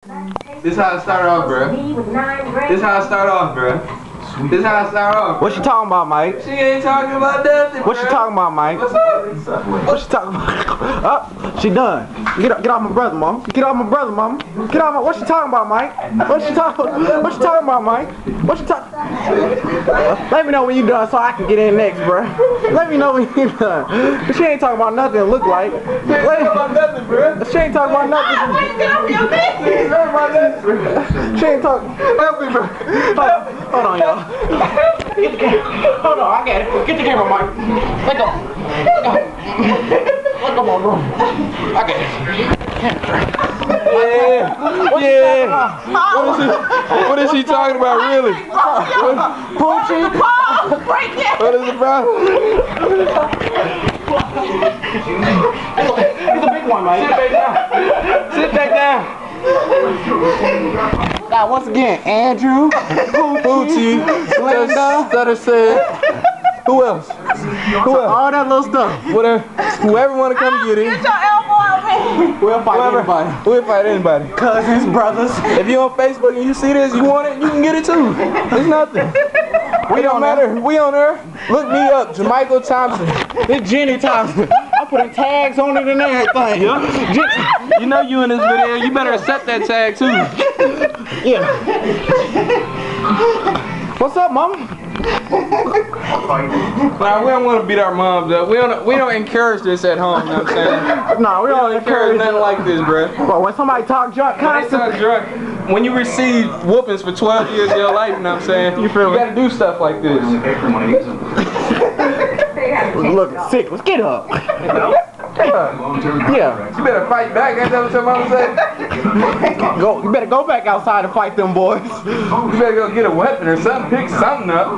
This how it start off, bruh. This how it start off, bruh. This how it start off. What you talking about, Mike? She ain't talking about nothing. What you talking about, Mike? What's up? What you talking about? Oh, she done. Get off my brother, mom. Get off my brother, mom. Get off my. What you talking about, Mike? What you talking about, Mike? What you talking? Let me know when you done so I can get in next, bro. Let me know when you done. She ain't talking about nothing. It look like. She ain't talking about nothing, bruh. She ain't talking about nothing. She ain't talking. Help me, bruh. Hold on, y'all. Get the camera. Hold on, I got it. Get the camera, Mike. Let go. Let go, bro. I got it. Yeah. What is she talking about, really? Poochie. What is the problem? He's a big one, Mike. Sit back down. Sit back down. Now, once again, Andrew, Poochie, Linda, Stutter said. Who else? Who else? all that little stuff. Whoever want to come get it. Get your elbow on me. We'll fight anybody. We'll fight anybody. Cousins, brothers. If you on Facebook and you see this, you want it, you can get it too. It's nothing. We don't matter. We on there. Look me up, Jamichael Thompson. It's Jenny Thompson. I'm putting tags on it and everything. You know you in this video. You better accept that tag too. Yeah. What's up, mama? Nah, we don't want to beat our moms up. We don't encourage this at home. You know what I'm saying? Nah, we don't Encourage nothing like this, bruh. But when somebody talk junk constantly, When you receive whoopings for 12 years of your life, you know what I'm saying? You feel me? gotta do stuff like this. look sick. Let's get up. Yeah. You better fight back. Ain't that what your mama said? You better go back outside and fight them boys. You better go get a weapon or something. Pick something up.